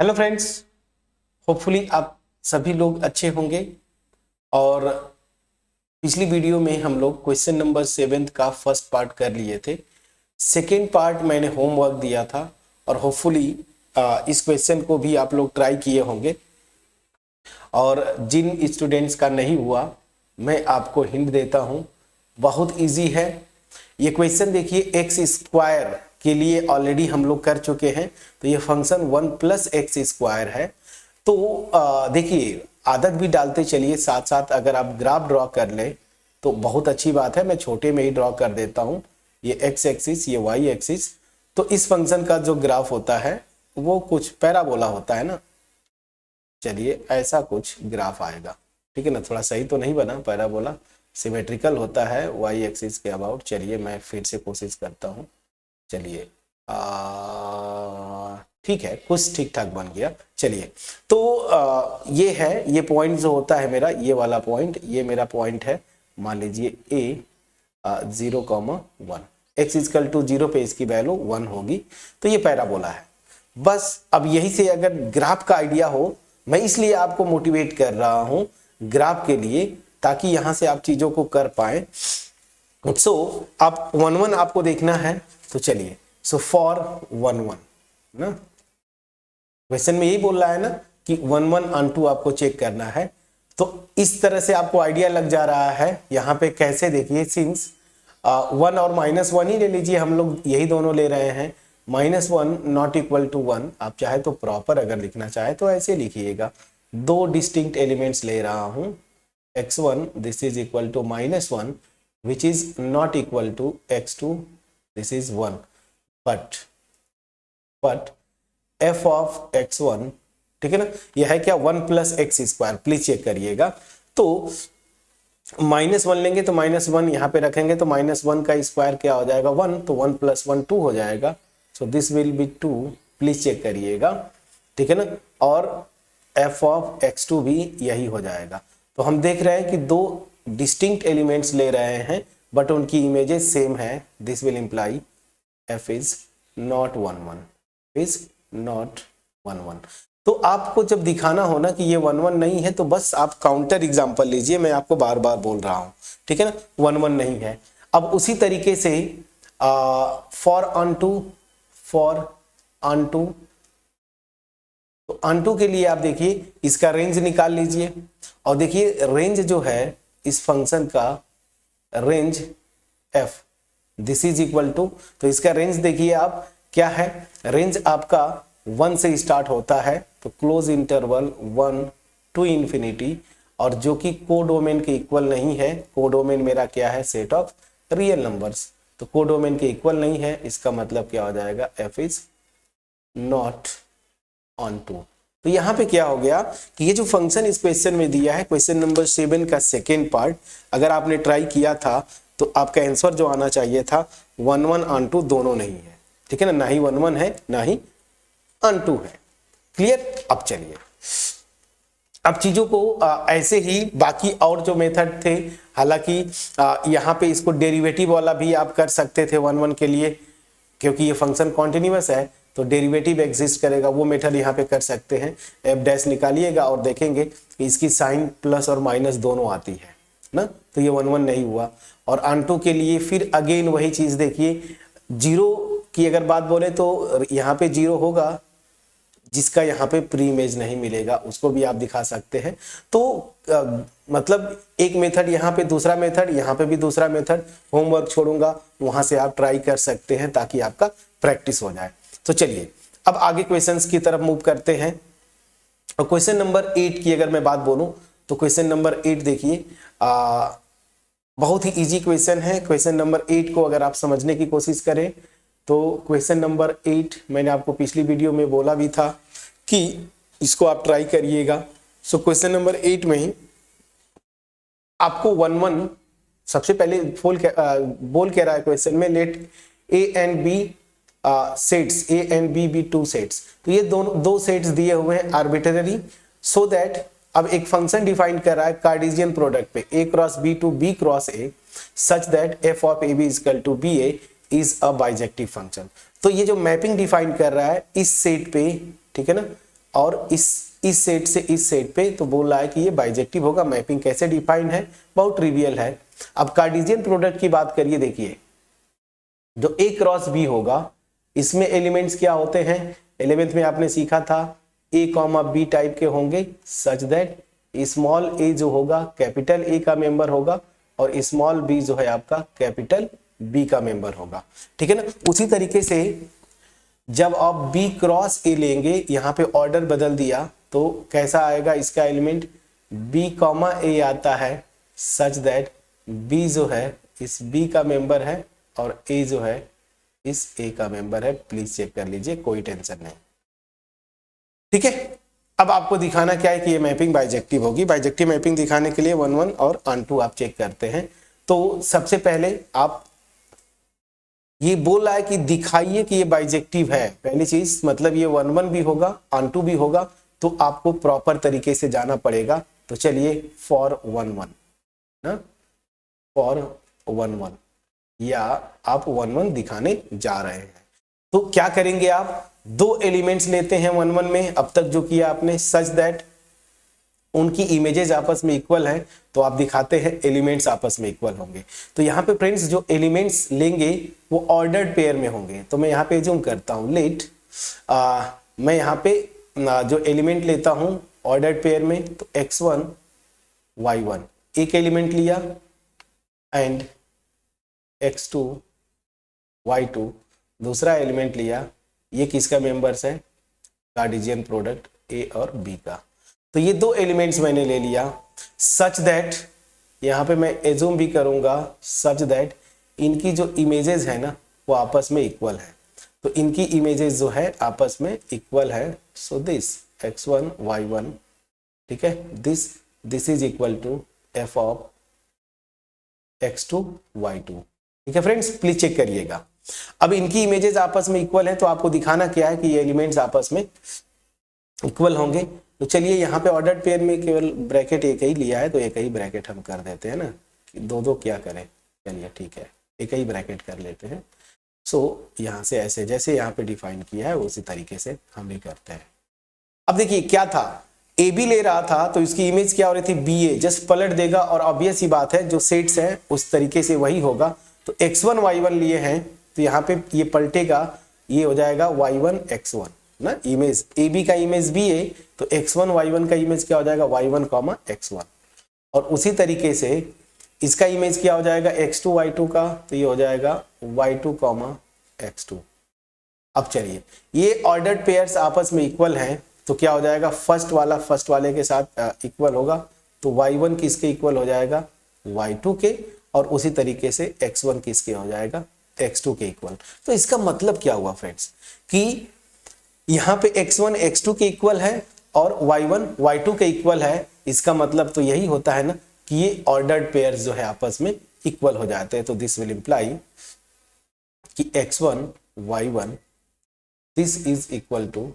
Hello friends, hopefully आप सभी लोग अच्छे होंगे। और पिछली वीडियो में हम लोग क्वेश्चन नंबर 7 का फर्स्ट पार्ट कर लिए थे। सेकेंड पार्ट मैंने होमवर्क दिया था और होपफुली इस क्वेश्चन को भी आप लोग ट्राई किए होंगे। और जिन स्टूडेंट्स का नहीं हुआ, मैं आपको हिंट देता हूँ, बहुत इजी है ये क्वेश्चन। देखिए, एक्स स्क्वायर के लिए ऑलरेडी हम लोग कर चुके हैं, तो ये फंक्शन 1 प्लस एक्स स्क्वायर है। तो देखिए, आदत भी डालते चलिए साथ साथ। अगर आप ग्राफ ड्रॉ कर ले तो बहुत अच्छी बात है। मैं छोटे में ही ड्रॉ कर देता हूँ, ये एक्स एक्सिस, ये वाई एक्सिस। तो इस फंक्शन का जो ग्राफ होता है वो कुछ पैराबोला होता है ना। चलिए, ऐसा कुछ ग्राफ आएगा, ठीक है ना। थोड़ा सही तो नहीं बना, पैराबोला सिमेट्रिकल होता है वाई एक्सिस के अबाउट। चलिए मैं फिर से कोशिश करता हूँ। चलिए, ठीक है, कुछ ठीक ठाक बन गया। चलिए, तो ये है, ये पॉइंट जो होता है मेरा, ये वाला पॉइंट, ये मेरा पॉइंट है। मान लीजिए ए 0,1, एक्स इजकल टू 0 पे इसकी वैल्यू 1 होगी, तो ये पैराबोला है। बस अब यही से अगर ग्राफ का आइडिया हो, मैं इसलिए आपको मोटिवेट कर रहा हूं ग्राफ के लिए, ताकि यहां से आप चीजों को कर पाए। सो आप 1 1 आपको देखना है, तो चलिए, सो फॉर 1 1 ना, क्वेश्चन में यही बोल रहा है ना कि 1 1 ऑन 2 आपको चेक करना है। तो इस तरह से आपको आइडिया लग जा रहा है यहाँ पे कैसे। देखिए, सिंस 1 और -1 ही ले लीजिए, हम लोग यही दोनों ले रहे हैं। -1 नॉट इक्वल टू 1, आप चाहे तो प्रॉपर अगर लिखना चाहे तो ऐसे लिखिएगा। दो डिस्टिंक्ट एलिमेंट्स ले रहा हूं, x1 this is equal to -1 which is not equal to x2 this is 1, but f of x1, ठीक है ना, यह है क्या, 1 प्लस एक्स स्क्वायर। प्लीज चेक करिएगा। तो -1 लेंगे तो -1 यहाँ पे रखेंगे, तो -1 का स्क्वायर क्या हो जाएगा, 1, तो 1 + 1 2 हो जाएगा। So this will be 2, please check करिएगा, ठीक है ना। और f ऑफ x2 भी यही हो जाएगा। तो हम देख रहे हैं कि दो डिस्टिंक्ट एलिमेंट्स ले रहे हैं बट उनकी इमेजेस सेम है। This will imply f is not 1 1, is not 1 1। तो आपको जब दिखाना हो ना कि ये 1 1 नहीं है, तो बस आप काउंटर एग्जांपल लीजिए। मैं आपको बार बार बोल रहा हूं, ठीक है ना, 1 1 नहीं है। अब उसी तरीके से फॉर ऑन टू, तो ऑन टू के लिए आप देखिए, इसका रेंज निकाल लीजिए। और देखिए, रेंज जो है इस फंक्शन का, range f this is equal to, तो इसका रेंज देखिए आप क्या है। रेंज आपका 1 से स्टार्ट होता है, तो क्लोज इंटरवल 1 टू इंफिनिटी, और जो कि कोडोमेन के इक्वल नहीं है। कोडोमेन मेरा क्या है, सेट ऑफ रियल नंबर्स, तो कोडोमेन के इक्वल नहीं है। इसका मतलब क्या हो जाएगा, f is not onto. तो यहां पे क्या हो गया कि ये जो फंक्शन इस क्वेश्चन में दिया है, क्वेश्चन नंबर 7 का सेकेंड पार्ट, अगर आपने ट्राई किया था तो आपका आंसर जो आना चाहिए था 1 1 ऑन टू दोनों नहीं है, ठीक है ना ही 1 1 है ना ही ऑन टू है। क्लियर। अब चलिए, अब चीजों को ऐसे ही बाकी और जो मेथड थे, हालांकि यहाँ पे इसको डेरिवेटिव वाला भी आप कर सकते थे 1 1 के लिए, क्योंकि ये फंक्शन कॉन्टिन्यूअस है तो डेरिवेटिव एग्जिस्ट करेगा। वो मेथड यहाँ पे कर सकते हैं। एफ डैश निकालिएगा और देखेंगे कि इसकी साइन प्लस और माइनस दोनों आती है ना, तो ये 1 1 नहीं हुआ। और ऑन टू के लिए फिर अगेन वही चीज देखिए, 0 की अगर बात बोले तो यहाँ पे 0 होगा, जिसका यहाँ पे प्री इमेज नहीं मिलेगा उसको भी आप दिखा सकते हैं। तो मतलब एक मेथड यहाँ पे, दूसरा मेथड यहाँ पे भी, दूसरा मेथड। होमवर्क छोड़ूंगा, वहां से आप ट्राई कर सकते हैं ताकि आपका प्रैक्टिस हो जाए। तो चलिए, अब आगे क्वेश्चंस की तरफ मूव करते हैं। और क्वेश्चन नंबर 8 की अगर मैं बात बोलूं, तो क्वेश्चन नंबर 8 देखिए, बहुत ही इजी क्वेश्चन है। क्वेश्चन नंबर 8 को अगर आप समझने की कोशिश करें, तो क्वेश्चन नंबर 8 मैंने आपको पिछली वीडियो में बोला भी था कि इसको आप ट्राई करिएगा। सो क्वेश्चन नंबर 8 में ही आपको 1 1 सबसे पहले बोल के रहा है क्वेश्चन में, let A and B sets, A and B be 2 sets. तो ये दो सेट्स दिए हुए हैं आर्बिट्ररी, सो दैट अब एक फंक्शन डिफाइन कर रहा है कार्टेशियन प्रोडक्ट पे, a cross b to b cross a, such that f of ab is equal to ba is a bijective function. तो ये जो मैपिंग डिफाइन कर रहा है इस सेट पे, ठीक है ना, और इस सेट से इस सेट पे, तो बोल रहा है कि ये बाइजेक्टिव होगा। मैपिंग कैसे डिफाइन है, बहुत ट्रिवियल है। अब कार्टेशियन प्रोडक्ट की बात करिए, देखिए जो A क्रॉस B होगा, इसमें एलिमेंट्स क्या होते हैं, 11th में आपने सीखा था A कॉमा B टाइप के होंगे, सच दैट स्मॉल a जो होगा कैपिटल A का मेंबर होगा और स्मॉल b जो है आपका कैपिटल B का मेंबर होगा, ठीक है ना। उसी तरीके से जब आप B क्रॉस A लेंगे, यहाँ पे ऑर्डर बदल दिया तो कैसा आएगा इसका एलिमेंट, B कॉमा A आता है, सच दैट B जो है इस B का मेंबर है और A जो है इस A का मेंबर है। प्लीज चेक कर लीजिए, कोई टेंशन नहीं, ठीक है। अब आपको दिखाना क्या है कि ये मैपिंग बाइजेक्टिव होगी। बाइजेक्टिव मैपिंग दिखाने के लिए 1 1 और ऑन2 आप चेक करते हैं। तो सबसे पहले आप ये बोल रहा है कि दिखाइए कि ये बाइजेक्टिव है, पहली चीज मतलब ये 1 1 भी होगा ऑन2 भी होगा, तो आपको प्रॉपर तरीके से जाना पड़ेगा। तो चलिए फॉर 1 1 ना, फॉर 1 1 या आप 1 1 दिखाने जा रहे हैं, तो क्या करेंगे आप, दो एलिमेंट्स लेते हैं 1 1 में, अब तक जो किया आपने, सच दैट उनकी इमेजेस आपस में इक्वल है, तो आप दिखाते हैं एलिमेंट्स आपस में इक्वल होंगे। तो यहाँ पे फ्रेंड्स जो एलिमेंट्स लेंगे वो ऑर्डर्ड पेयर में होंगे। तो मैं यहाँ पे जूम करता हूँ, लेट मैं यहाँ पे जो एलिमेंट लेता हूँ ऑर्डर्ड पेयर में, तो x1 y1 एक एलिमेंट लिया एंड x2 y2 दूसरा एलिमेंट लिया। ये किसका मेंबर्स है, कार्टेशियन प्रोडक्ट A और B का। तो ये दो एलिमेंट्स मैंने ले लिया, सच दैट यहाँ पे मैं एज्यूम भी करूंगा सच दैट इनकी जो इमेजेस है ना वो आपस में इक्वल है। तो इनकी इमेजेस जो है आपस में इक्वल है। सो दिस x1 y1, ठीक है, this is equal to f of x2 y2, ठीक है फ्रेंड्स, प्लीज चेक करिएगा। अब इनकी इमेजेस आपस में इक्वल है, तो आपको दिखाना क्या है कि ये एलिमेंट्स आपस में इक्वल होंगे। तो चलिए यहाँ पे ऑर्डर्ड पेयर में केवल ब्रैकेट एक ही लिया है, तो एक ही ब्रैकेट हम कर देते हैं ना, दो दो क्या करें, चलिए ठीक है एक ही ब्रैकेट कर लेते हैं। सो यहाँ से ऐसे जैसे यहाँ पे डिफाइन किया है उसी तरीके से हम भी करते हैं। अब देखिए क्या था, ए बी ले रहा था तो इसकी इमेज क्या हो रही थी, बी ए, जस्ट पलट देगा और ऑब्वियस ही बात है जो सेट्स है उस तरीके से वही होगा। तो x1 y1 लिए हैं तो यहाँ पे ये पलटेगा, ये हो जाएगा y1 x1 ना, इमेज ए बी का इमेज बी ए, तो x1 y1 का इमेज क्या हो जाएगा y1 कॉमा x1। और उसी तरीके से इसका इमेज क्या हो जाएगा x2 y2 का, तो ये हो जाएगा y2 कॉमा x2। अब चलिए ये ऑर्डर्ड पेयर्स आपस में इक्वल हैं, तो क्या हो जाएगा, फर्स्ट वाला फर्स्ट वाले के साथ इक्वल होगा, तो y1 किसके इक्वल हो जाएगा, y2 के, और उसी तरीके से x1 किसके हो जाएगा, x2 के इक्वल। तो इसका मतलब क्या हुआ फ्रेंड्स कि यहाँ पे x1 x2 के इक्वल है और y1 y2 के इक्वल है। इसका मतलब तो यही होता है ना कि ये ऑर्डर्ड पेयर्स जो है आपस में इक्वल हो जाते हैं। तो दिस विल इंप्लाई कि x1 y1 this is equal to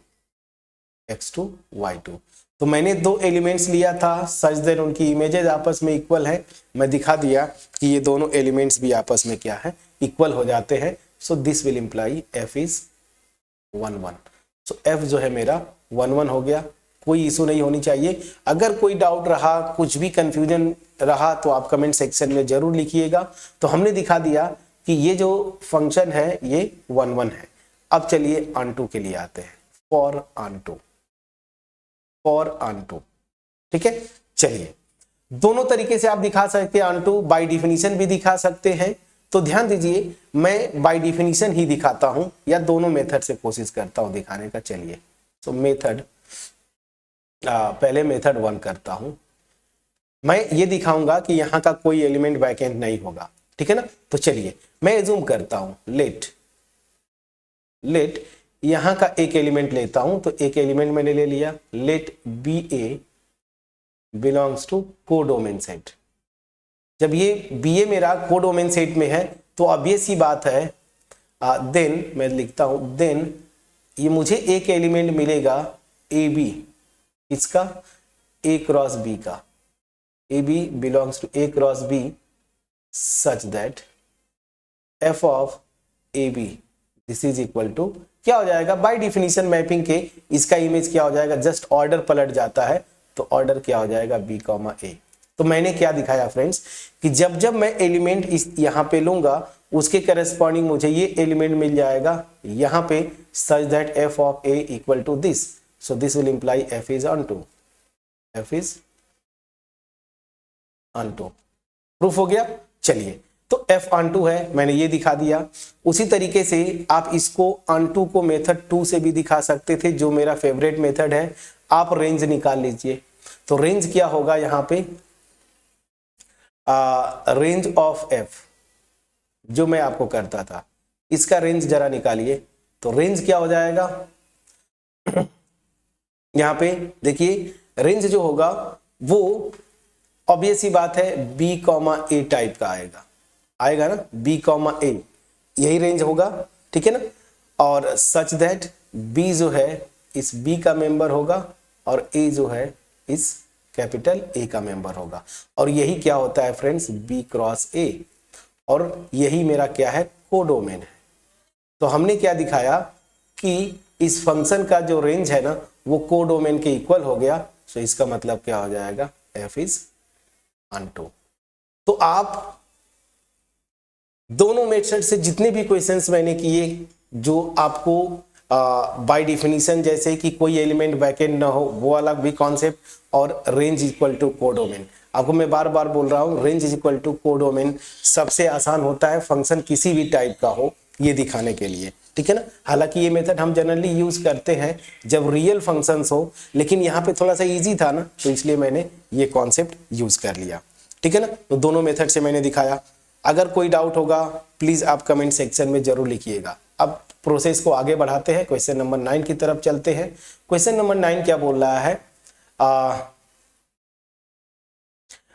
x2 y2। तो मैंने दो एलिमेंट्स लिया था, सच दैट उनकी इमेजेस आपस में इक्वल है। मैं दिखा दिया कि ये दोनों एलिमेंट्स भी आपस में क्या है, इक्वल हो जाते हैं। सो this will imply f is 1 1। So f जो है मेरा 1 1 हो गया, कोई इशू नहीं होनी चाहिए। अगर कोई डाउट रहा, कुछ भी कंफ्यूजन रहा तो आप कमेंट सेक्शन में जरूर लिखिएगा। तो हमने दिखा दिया कि ये जो फंक्शन है ये 1 1 है। अब चलिए ऑन2 के लिए आते हैं, फॉर ऑन2, फॉर ऑन2, ठीक है। चलिए दोनों तरीके से आप दिखा सकते हैं, ऑन2 बाय डिफिनीशन भी दिखा सकते हैं। तो ध्यान दीजिए मैं बाय डिफिनीशन ही दिखाता हूं या दोनों मेथड से कोशिश करता हूं दिखाने का। चलिए तो मेथड पहले मेथड 1 करता हूं। मैं ये दिखाऊंगा कि यहां का कोई एलिमेंट वैकेंट नहीं होगा, ठीक है ना। तो चलिए मैं एज्यूम करता हूं, लेट यहां का एक एलिमेंट लेता हूं। तो एक एलिमेंट मैंने ले लिया, let B A belongs to codomain set. जब ये बी ए मेरा कोडोमेन सेट में है तो ऑब्वियस ही बात है, देन मैं लिखता हूं, देन ये मुझे एक एलिमेंट मिलेगा ए बी, इसका ए क्रॉस बी का, A B belongs to A cross B such that F of A B this is equal to क्या हो जाएगा, बाय डिफिनीशन मैपिंग के इसका इमेज क्या हो जाएगा, जस्ट ऑर्डर पलट जाता है, तो ऑर्डर क्या हो जाएगा बी कॉमा ए। तो मैंने क्या दिखाया फ्रेंड्स कि जब जब मैं एलिमेंट इस यहां पे लूंगा उसके करस्पॉन्डिंग मुझे ये एलिमेंट मिल जाएगा यहां पे, such that F of A equal to this, so this will imply F is onto, F is onto. Proof हो गया। चलिए, तो f ऑन टू है, मैंने ये दिखा दिया। उसी तरीके से आप इसको ऑन टू को मेथड 2 से भी दिखा सकते थे, जो मेरा फेवरेट मेथड है। आप रेंज निकाल लीजिए, तो रेंज क्या होगा यहाँ पे, रेंज ऑफ f, जो मैं आपको करता था, इसका रेंज जरा निकालिए। तो रेंज क्या हो जाएगा यहां पे देखिए, रेंज जो होगा वो ऑब्वियस ही बात है b कॉमा ए टाइप का आएगा ना, b कॉमा ए, यही रेंज होगा, ठीक है ना। और सच दैट b जो है इस b का मेंबर होगा और a जो है इस कैपिटल A का मेंबर होगा, और यही क्या होता है फ्रेंड्स, b क्रॉस a, और यही मेरा क्या है, कोडोमेन है। तो हमने क्या दिखाया कि इस फंक्शन का जो रेंज है ना वो कोडोमेन के इक्वल हो गया, सो इसका मतलब क्या हो जाएगा, f इज ऑन टू। तो आप दोनों मेथड से जितने भी क्वेश्चंस मैंने किए जो आपको बाय डिफिनीशन, जैसे कि कोई एलिमेंट वैकेंट ना हो, वो अलग भी कॉन्सेप्ट, और रेंज इक्वल टू कोडोमेन, आपको मैं बार बार बोल रहा हूं, रेंज इक्वल टू कोडोमेन सबसे आसान होता है फंक्शन किसी भी टाइप का हो ये दिखाने के लिए, ठीक है ना। हालांकि ये मेथड हम जनरली यूज करते हैं जब रियल फंक्शंस हो, लेकिन यहाँ पे थोड़ा सा इजी था ना, तो इसलिए मैंने ये कॉन्सेप्ट यूज कर लिया, ठीक है ना। तो दोनों मेथड से मैंने दिखाया। अगर कोई डाउट होगा प्लीज आप कमेंट सेक्शन में जरूर लिखिएगा। अब प्रोसेस को आगे बढ़ाते हैं, क्वेश्चन नंबर 9 की तरफ चलते हैं। क्वेश्चन नंबर 9 क्या बोल रहा है,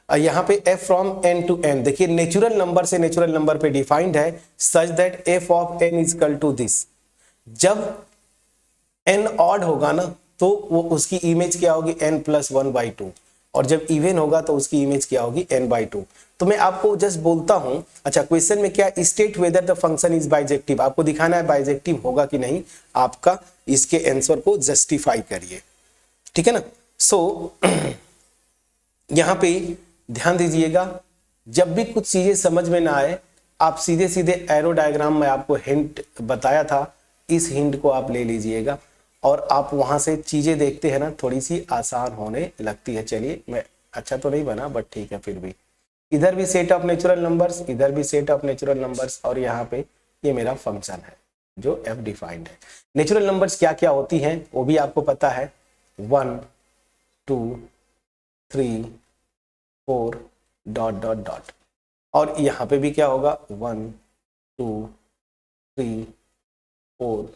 यहाँ पे f from n to n, देखिए नेचुरल नंबर से नेचुरल नंबर पे डिफाइंड है, such that f of n is equal to this. जब n ऑड होगा ना तो वो उसकी इमेज क्या होगी, n प्लस 1/2, और जब इवन होगा तो उसकी इमेज क्या होगी, n/2। तो मैं आपको जस्ट बोलता हूं, अच्छा क्वेश्चन में क्या, state whether the function is bijective, आपको दिखाना है बाइजेक्टिव होगा कि नहीं, आपका इसके आंसर को जस्टिफाई करिए, ठीक है ना। सो यहां पे ध्यान दीजिएगा, जब भी कुछ चीजें समझ में ना आए आप सीधे सीधे एरो डायग्राम में आपको हिंट बताया था, इस हिंट को आप ले लीजिएगा और आप वहां से चीजें देखते हैं ना, थोड़ी सी आसान होने लगती है। चलिए, मैं अच्छा तो नहीं बना बट ठीक है, फिर भी इधर भी सेट ऑफ नेचुरल नंबर्स, इधर भी सेट ऑफ नेचुरल नंबर्स, और यहाँ पे ये मेरा फंक्शन है जो f डिफाइंड है। नेचुरल नंबर्स क्या क्या होती हैं वो भी आपको पता है, 1 2 3 4 डॉट डॉट डॉट, और यहाँ पे भी क्या होगा, 1 2 3 4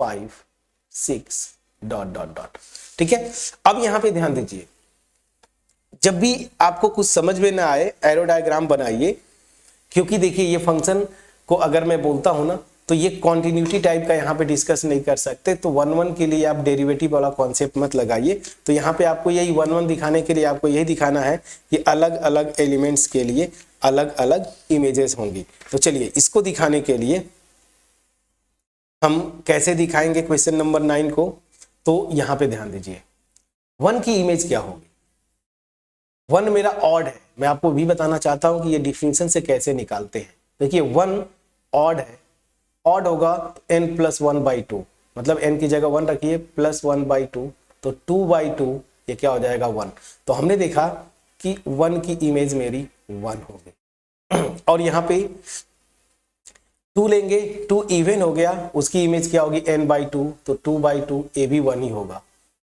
5 6 डॉट डॉट डॉट, ठीक है। अब यहाँ पे ध्यान दीजिए, जब भी आपको कुछ समझ में ना आए एरो डायग्राम बनाइए, क्योंकि देखिए ये फंक्शन को अगर मैं बोलता हूं ना तो ये कॉन्टिन्यूटी टाइप का यहाँ पे डिस्कस नहीं कर सकते, तो 1 के लिए आप डेरिवेटिव वाला कॉन्सेप्ट मत लगाइए। तो यहाँ पे आपको यही 1 दिखाने के लिए आपको यही दिखाना है कि अलग अलग एलिमेंट्स के लिए अलग अलग इमेजेस होंगी। तो चलिए इसको दिखाने के लिए हम कैसे दिखाएंगे क्वेश्चन नंबर 9 को, तो यहाँ पे ध्यान दीजिए, 1 की इमेज क्या होगी, 1 मेरा ऑड है। मैं आपको भी बताना चाहता हूं कि ये डिफिनीशन से कैसे निकालते हैं। देखिए 1 ऑड है, ऑड होगा n प्लस 1/2, मतलब n की जगह 1 रखिए, प्लस 1/2, तो 2/2 ये क्या हो जाएगा, 1। तो हमने देखा कि 1 की इमेज मेरी 1 हो गई और यहाँ पे 2 लेंगे, 2 इवन हो गया, उसकी इमेज क्या होगी, n/2, तो 2/2 ये भी 1 ही होगा,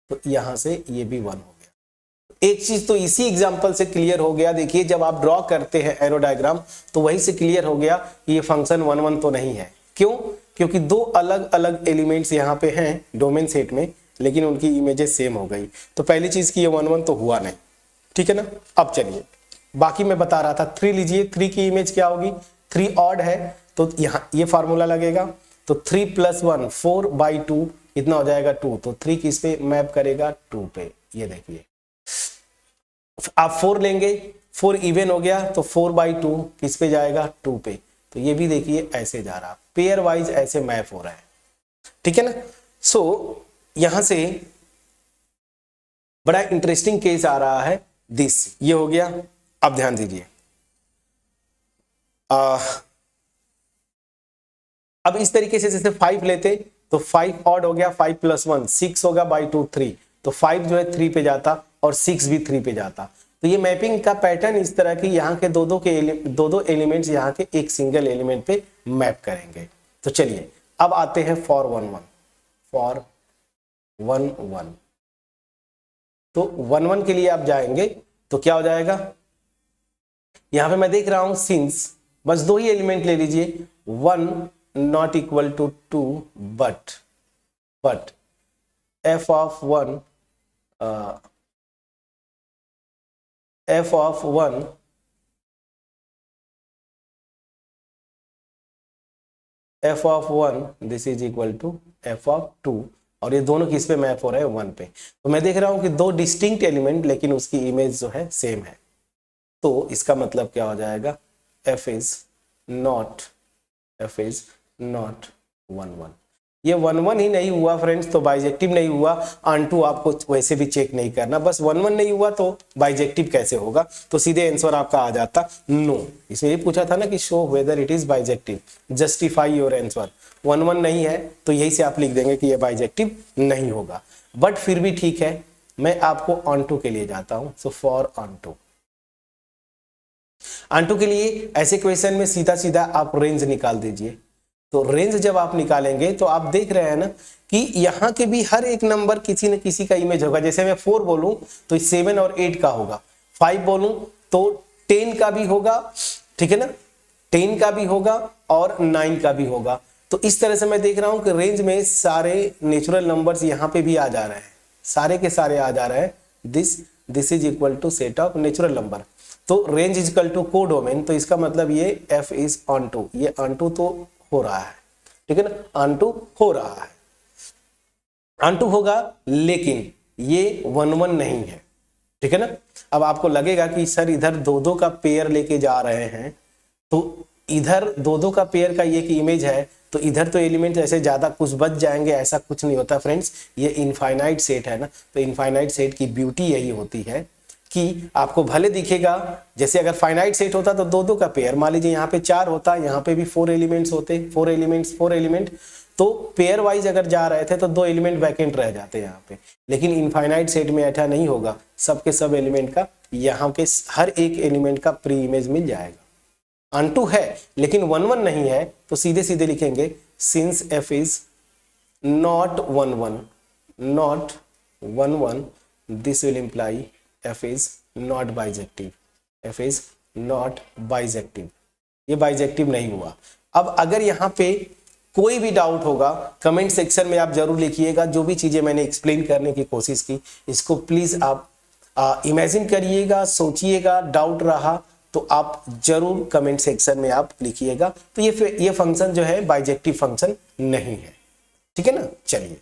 तो यहां से ये भी 1 हो गया। एक चीज तो इसी एग्जांपल से क्लियर हो गया, देखिए जब आप ड्रॉ करते हैं एरो डायग्राम तो वहीं से क्लियर हो गया कि ये फंक्शन 1 तो नहीं है। क्यों? क्योंकि दो अलग अलग एलिमेंट्स यहाँ पे हैं डोमेन सेट में, लेकिन उनकी इमेजेस सेम हो गई। तो पहली चीज की ये 1 तो हुआ नहीं, ठीक है ना। अब चलिए बाकी मैं बता रहा था, 3 लीजिए, 3 की इमेज क्या होगी, 3 ऑड है तो यहाँ ये फार्मूला लगेगा, तो 3 प्लस 1 4/2 इतना हो जाएगा 2, तो 3 किस पे मैप करेगा, 2 पे। ये देखिए आप 4 लेंगे, 4 इवन हो गया तो 4/2 किस पे जाएगा, 2 पे। तो ये भी देखिए ऐसे जा रहा, पेयर वाइज ऐसे मैप हो रहा है। ठीक है ना। सो यहां से बड़ा इंटरेस्टिंग केस आ रहा है दिस, ये हो गया। अब ध्यान दीजिए, अब इस तरीके से जैसे 5 लेते तो 5 ऑड हो गया, 5 + 1 6 होगा, बाई 2 3, तो 5 जो है 3 पे जाता और 6 भी 3 पे जाता। तो ये मैपिंग का पैटर्न इस तरह की, यहाँ के दो दो एलिमेंट्स यहाँ के एक सिंगल एलिमेंट पे मैप करेंगे। तो चलिए अब आते हैं फॉर 1 1, फॉर 1 1। तो 1 1 के लिए आप जाएंगे तो क्या हो जाएगा, यहां पे मैं देख रहा हूं सिंस, बस दो ही एलिमेंट ले लीजिए, 1 not equal to 2, but f of 1 f of 1 f of 1 this is equal to f of 2, और ये दोनों किस पे मैप हो रहे हैं, 1 पे। तो मैं देख रहा हूं कि दो डिस्टिंक्ट एलिमेंट लेकिन उसकी इमेज जो है सेम है। तो इसका मतलब क्या हो जाएगा, f is not 1 1। ये 1 1 ही नहीं हुआ फ्रेंड्स तो बाइजेक्टिव नहीं हुआ। ऑन-टू आपको वैसे भी चेक नहीं करना, बस 1 1 नहीं हुआ तो बाइजेक्टिव कैसे होगा, तो सीधे आंसर आपका आ जाता नो। इसमें ये पूछा था ना कि show whether it is bijective, justify your answer. 1 1 नहीं है तो यही से आप लिख देंगे कि ये बाइजेक्टिव नहीं होगा। बट फिर भी ठीक है, मैं आपको ऑन-टू के लिए जाता हूं। सो फॉर ऑन-टू के लिए ऐसे क्वेश्चन में सीधा सीधा आप रेंज निकाल दीजिए। तो रेंज जब आप निकालेंगे तो आप देख रहे हैं ना कि यहाँ के भी हर एक नंबर किसी न किसी का इमेज होगा। जैसे मैं 4 बोलूं तो 7 और 8 का होगा, 5 बोलूं तो 10 का भी होगा, ठीक है ना, 10 का भी होगा और 9 का भी होगा। तो इस तरह से मैं देख रहा हूं कि रेंज में सारे नेचुरल नंबर्स यहाँ पे भी आ जा रहे हैं, सारे के सारे आ जा रहे हैं। This is equal to set of natural number. तो range is equal to codomain, तो इसका मतलब ये f इज ऑन टू, ये ऑन टू तो हो रहा है, ठीक है ना, ऑन टू हो रहा है, ऑन टू होगा, लेकिन ये 1 1 नहीं है, ठीक है ना। अब आपको लगेगा कि सर इधर 2 2 का पेयर लेके जा रहे हैं, तो इधर 2 2 का पेयर का ये एक इमेज है, तो इधर तो एलिमेंट ऐसे ज्यादा कुछ बच जाएंगे, ऐसा कुछ नहीं होता फ्रेंड्स। ये इनफाइनाइट सेट है ना, तो इनफाइनाइट सेट की ब्यूटी यही होती है कि आपको भले दिखेगा, जैसे अगर फाइनाइट सेट होता तो 2 2 का पेयर, मान लीजिए यहाँ पे 4 होता, यहाँ पे भी 4 एलिमेंट्स होते, 4 एलिमेंट, तो पेयर वाइज अगर जा रहे थे तो 2 एलिमेंट वैकेंट रह जाते यहाँ पे। लेकिन इनफाइनाइट सेट में ऐसा नहीं होगा, सबके सब एलिमेंट का, यहाँ के हर एक एलिमेंट का प्री इमेज मिल जाएगा। ऑन-टू है लेकिन 1 1 नहीं है, तो सीधे सीधे लिखेंगे since f is not 1 1 this will imply f is not bijective, f is not bijective, ये बाइजेक्टिव नहीं हुआ। अब अगर यहाँ पे कोई भी डाउट होगा कमेंट सेक्शन में आप जरूर लिखिएगा। जो भी चीजें मैंने एक्सप्लेन करने की कोशिश की इसको प्लीज आप इमेजिन करिएगा, सोचिएगा, डाउट रहा तो आप जरूर कमेंट सेक्शन में आप लिखिएगा। तो ये फंक्शन जो है बाइजेक्टिव फंक्शन नहीं है, ठीक है ना। चलिए,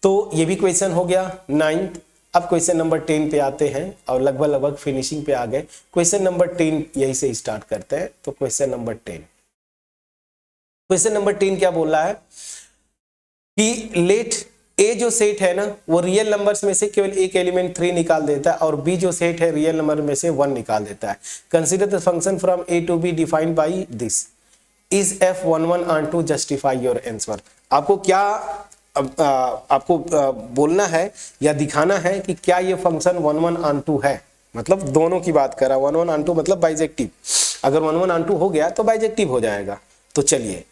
तो ये भी क्वेश्चन हो गया 9th। अब क्वेश्चन नंबर 10 पे आते हैं और लगभग फिनिशिंग पे आ गए। क्वेश्चन नंबर 10 यही से स्टार्ट करते हैं। तो क्वेश्चन नंबर 10 क्या बोल रहा है कि लेट ए जो सेट है ना वो रियल नंबर्स में से केवल एक एलिमेंट 3 निकाल देता है और बी जो सेट है रियल नंबर में से 1 निकाल देता है। Consider the function from A to B defined by this, is f 1 1 onto justify your answer. आपको क्या आपको बोलना है या दिखाना है कि क्या ये फंक्शन 1 1 ऑन-टू है, मतलब दोनों की बात कर रहा, 1 1 ऑन-टू मतलब बाइजेक्टिव। अगर 1 1 ऑन-टू हो गया तो बाइजेक्टिव हो जाएगा। तो चलिए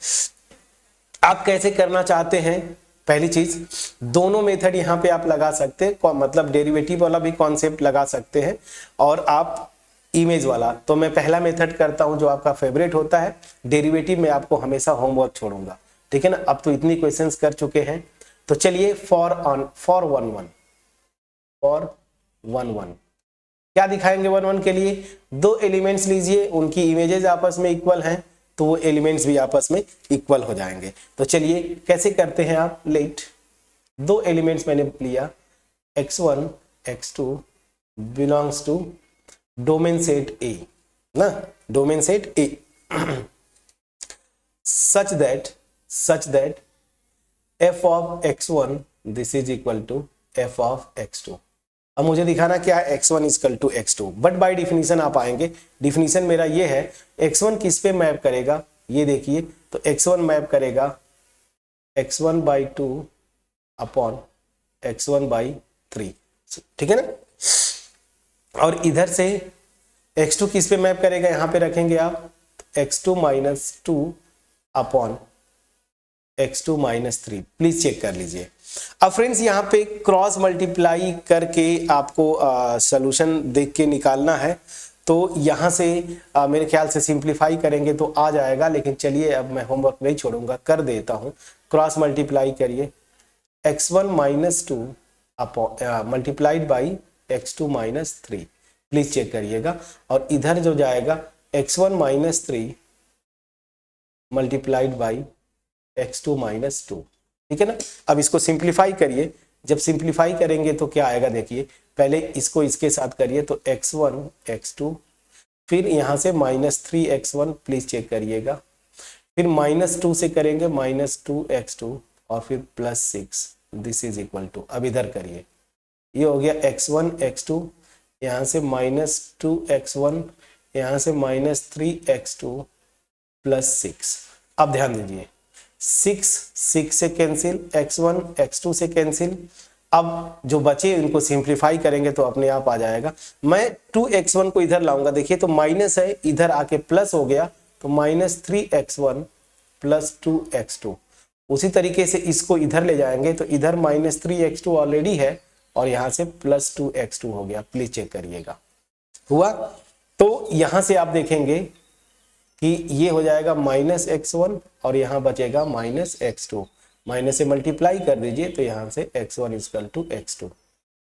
आप कैसे करना चाहते हैं। पहली चीज, दोनों मेथड यहाँ पे आप लगा सकते हैं, मतलब डेरिवेटिव वाला भी कॉन्सेप्ट लगा सकते हैं और आप इमेज वाला। तो मैं पहला मेथड करता हूं जो आपका फेवरेट होता है, डेरिवेटिव में आपको हमेशा होमवर्क छोड़ूंगा, ठीक है ना। अब तो इतनी क्वेश्चंस कर चुके हैं, तो चलिए फॉर 1 1 क्या दिखाएंगे 1 1 के लिए। 2 एलिमेंट्स लीजिए, उनकी इमेजेस आपस में इक्वल हैं तो वो एलिमेंट्स भी आपस में इक्वल हो जाएंगे। तो चलिए कैसे करते हैं आप। लेट 2 एलिमेंट्स मैंने लिया, x1 x2 belongs to domain set A ना, domain set A such that f of x1 this is equal to f of x2। अब मुझे दिखाना क्या है, x1 equal to x2, but by definition आप आएंगे। डिफिनीशन मेरा ये है, x1 किस पे मैप करेगा, ये देखिए, तो x1 मैप करेगा x1 by 2 upon x1 by 3, ठीक है ना। और इधर से x2 किस पे मैप करेगा, यहां पे रखेंगे आप x2 minus 2 upon x2 minus 3, please check कर लीजिए। अब फ्रेंड्स यहाँ पे क्रॉस मल्टीप्लाई करके आपको सॉल्यूशन देख के निकालना है, तो यहाँ से मेरे ख्याल से सिंप्लीफाई करेंगे तो आ जाएगा, लेकिन चलिए अब मैं होमवर्क नहीं छोड़ूंगा, कर देता हूँ। क्रॉस मल्टीप्लाई करिए, x1 minus 2 multiplied by x2 minus 3, please check करिएगा। और इधर जो जाएगा x1 minus 3 multiplied by x2 minus 2, ठीक है ना। अब इसको सिंप्लीफाई करिए, जब सिंप्लीफाई करेंगे तो क्या आएगा, देखिए पहले इसको इसके साथ करिए, तो x1 x2, फिर यहाँ से माइनस 3x1, प्लीज चेक करिएगा, फिर माइनस 2 से करेंगे माइनस 2x2, और फिर plus 6, this is equal to, अब इधर करिए, ये हो गया x1 x2, यहाँ से माइनस 2x1, यहाँ से माइनस 3x2 प्लस 6। अब ध्यान दीजिए, 6 से कैंसिल, x1 x2 से कैंसिल, अब जो बचे इनको सिंप्लीफाई करेंगे तो अपने आप आ जाएगा। मैं 2x1 को इधर लाऊंगा, देखिए तो माइनस है, इधर आके प्लस हो गया, तो माइनस 3x1 प्लस 2x2। उसी तरीके से इसको इधर ले जाएंगे, तो इधर माइनस 3x2 ऑलरेडी है, और यहाँ से प्लस 2x2 हो गया, प्लीज चेक करिएगा, हुआ। तो यहाँ से आप देखेंगे कि ये हो जाएगा माइनस x1, और यहाँ बचेगा माइनस x2, माइनस से मल्टीप्लाई कर दीजिए, तो यहाँ से x1 इक्वल टू x2।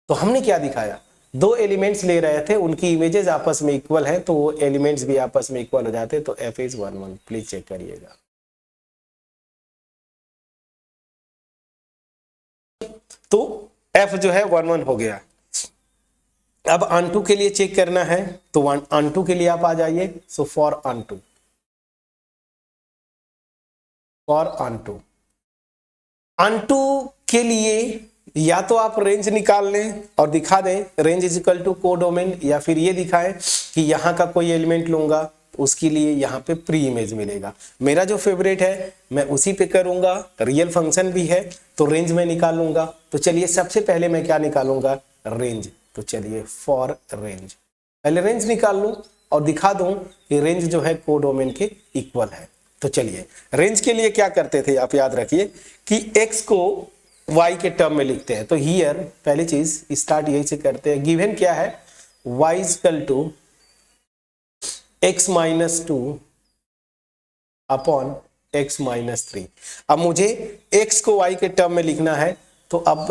तो हमने क्या दिखाया, दो एलिमेंट्स ले रहे थे, उनकी इमेजेस आपस में इक्वल है, तो वो एलिमेंट्स भी आपस में इक्वल हो जाते, तो f इज 1 1, प्लीज चेक करिएगा। तो f जो है 1 1 हो गया। अब ऑन के लिए चेक करना है, तो ऑन के लिए आप आ जाइए, सो फॉर ऑन के लिए या तो आप रेंज निकाल लें और दिखा दें range is equal to codomain, या फिर ये दिखाएं कि यहाँ का कोई एलिमेंट लूंगा, उसके लिए यहाँ पे प्री इमेज मिलेगा। मेरा जो फेवरेट है मैं उसी पे करूंगा, रियल फंक्शन भी है, तो रेंज में निकालूंगा। तो चलिए सबसे पहले मैं क्या निकालूंगा, रेंज। तो चलिए फॉर रेंज, पहले रेंज निकाल लूं और दिखा दूं कि रेंज जो है कोडोमेन के इक्वल है। तो चलिए रेंज के लिए क्या करते थे, आप याद रखिए कि x को y के टर्म में लिखते हैं। तो हियर पहली चीज स्टार्ट यही से करते हैं, गिवन क्या है, y equal to x minus 2 upon x minus 3। अब मुझे x को y के टर्म में लिखना है, तो अब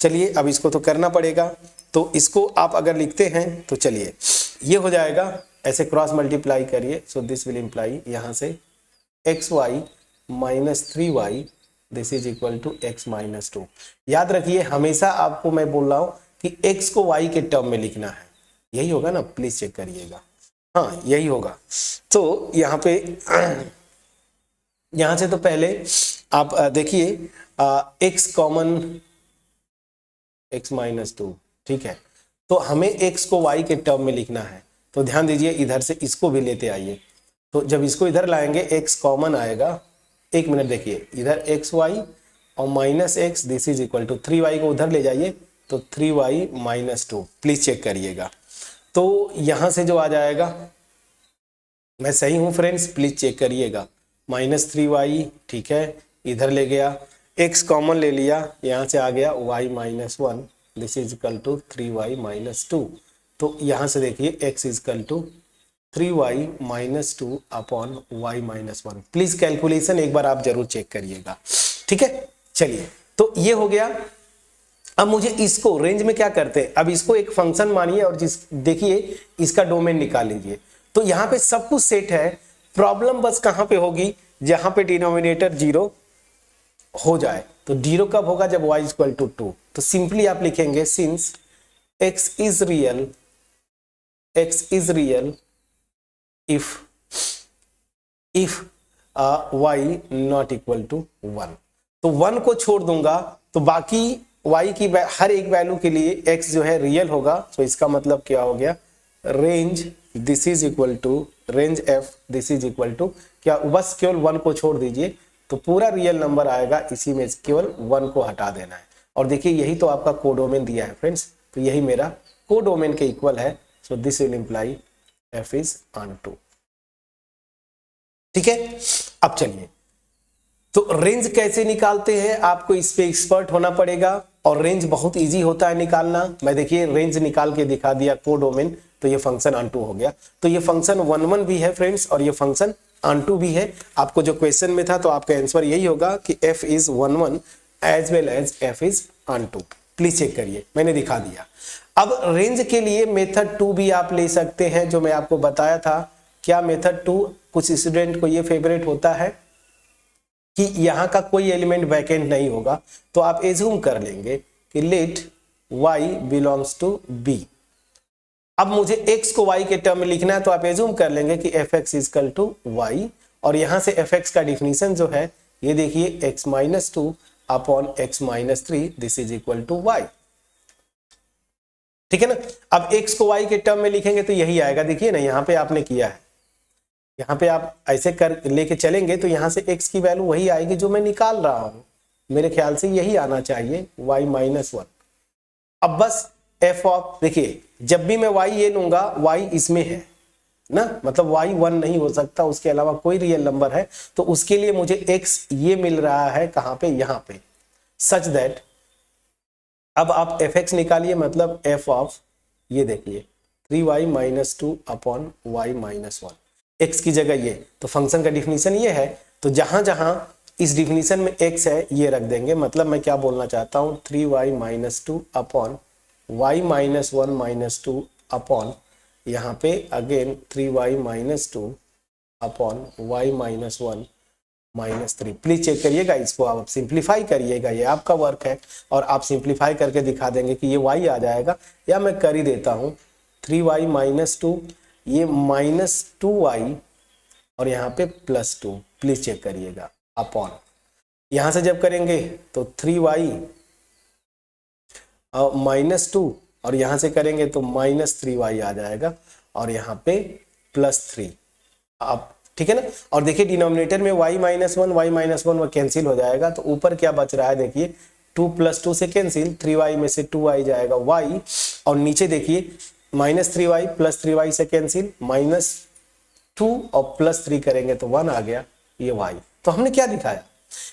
चलिए अब इसको तो करना पड़ेगा। तो इसको आप अगर लिखते हैं तो चलिए ये हो जाएगा, ऐसे क्रॉस मल्टीप्लाई करिए, सो दिस विल इम्प्लाई यहाँ से xy minus 3y this is equal to x minus 2। याद रखिए हमेशा आपको मैं बोल रहा हूं कि x को y के टर्म में लिखना है, यही होगा ना, प्लीज चेक करिएगा, हाँ यही होगा। तो यहाँ पे यहाँ से तो पहले आप देखिए x कॉमन x माइनस 2, ठीक है। तो हमें x को y के टर्म में लिखना है, तो ध्यान दीजिए इधर से इसको भी लेते आइए। तो जब इसको इधर लाएंगे x कॉमन आएगा, एक मिनट देखिए, इधर xy और minus x this is equal to 3y को उधर ले जाइए, तो 3y माइनस 2, प्लीज चेक करिएगा। तो यहां से जो आ जाएगा, मैं सही हूं फ्रेंड्स, प्लीज चेक करिएगा, माइनस 3y, ठीक है, इधर ले गया, x कॉमन ले लिया, यहां से आ गया y minus 1 this is equal to 3y minus 2। तो यहां से देखिए x is equal to 3y minus 2 upon y minus 1। Please calculation एक बार आप जरूर चेक करिएगा, ठीक है। चलिए तो ये हो गया। अब मुझे इसको रेंज में क्या करते हैं, अब इसको एक फंक्शन मानिए और देखिए इसका डोमेन निकाल लीजिए। तो यहाँ पे सब कुछ सेट है, प्रॉब्लम बस कहां पे होगी, जहां पे डिनोमिनेटर 0 हो जाए। तो 0 कब होगा, जब y इक्वल टू 2। तो सिंपली आप लिखेंगे since x is real if y not equal to 1। तो 1 को छोड़ दूंगा तो बाकी y की हर एक वैल्यू के लिए x जो है रियल होगा। तो इसका मतलब क्या हो गया, range this is equal to range f this is equal to क्या, बस केवल 1 को छोड़ दीजिए तो पूरा रियल नंबर आएगा, इसी में केवल 1 को हटा देना है। और देखिए यही तो आपका कोडोमेन दिया है फ्रेंड्स, तो यही मेरा कोडोमेन के इक्वल है। So this will imply f is ऑन2। ठीक है, अब चलिए तो रेंज कैसे निकालते हैं, आपको इस पे एक्सपर्ट होना पड़ेगा और रेंज बहुत इजी होता है निकालना। मैं देखिए रेंज निकाल के दिखा दिया कोडोमेन, तो ये फंक्शन ऑन2 हो गया। तो ये फंक्शन 1 भी है फ्रेंड्स और ये फंक्शन ऑन2 भी है। आपको जो क्वेश्चन में था तो आपका आंसर यही होगा कि f is 1 as well as f is ऑन2। प्लीज चेक करिए, मैंने दिखा दिया। अब रेंज के लिए मेथड 2 भी आप ले सकते हैं, जो मैं आपको बताया था। क्या मेथड 2, कुछ स्टूडेंट को ये फेवरेट होता है कि यहाँ का कोई एलिमेंट वैकेंट नहीं होगा, तो आप एज्यूम कर लेंगे कि let y belongs to b। अब मुझे x को y के टर्म में लिखना है, तो आप एज्यूम कर लेंगे कि fx इजकल टू y, और यहां से fx का डिफिनीशन जो है ये देखिए x-2 upon x-3 this is equal to y। ठीक है ना। अब x को y के टर्म में लिखेंगे तो यही आएगा, देखिए ना यहाँ पे आपने किया है, यहाँ पे आप ऐसे कर लेके चलेंगे तो यहाँ से x की वैल्यू वही आएगी जो मैं निकाल रहा हूं, मेरे ख्याल से यही आना चाहिए y-1। अब बस f ऑफ, देखिए जब भी मैं y ये लूंगा y इसमें है ना, मतलब y 1 नहीं हो सकता, उसके अलावा कोई रियल नंबर है, तो उसके लिए मुझे x ये मिल रहा है कहां पे, यहां पे, सच दैट अब आप fx निकालिए, मतलब f ऑफ ये देखिए 3y-2 अपॉन y-1, x की जगह ये, तो फंक्शन का डिफिनीशन ये है, तो जहां जहां इस डिफिनीशन में x है ये रख देंगे। मतलब मैं क्या बोलना चाहता हूं, 3y-2 अपॉन y-1-2 अपॉन यहाँ पे again 3y-2 upon y-1-3। Please check करिएगा, इसको आप सिंप्लीफाई करिएगा, ये आपका वर्क है और आप सिंप्लीफाई करके दिखा देंगे कि ये y आ जाएगा, या मैं कर ही देता हूँ 3y-2 ये -2y और यहाँ पे +2। प्लीज चेक करिएगा अपॉन, यहाँ से जब करेंगे तो 3y -2 और यहाँ से करेंगे तो -3y आ जाएगा और यहाँ पे +3। अब ठीक है ना। और देखिए डिनोमिनेटर में y-1 वो कैंसिल हो जाएगा, तो ऊपर क्या बच रहा है देखिए 2 + 2 से कैंसिल, 3y में से 2y जाएगा y, और नीचे देखिए -3y + 3y से कैंसिल, -2 और +3 करेंगे तो 1 आ गया, ये y। तो हमने क्या दिखाया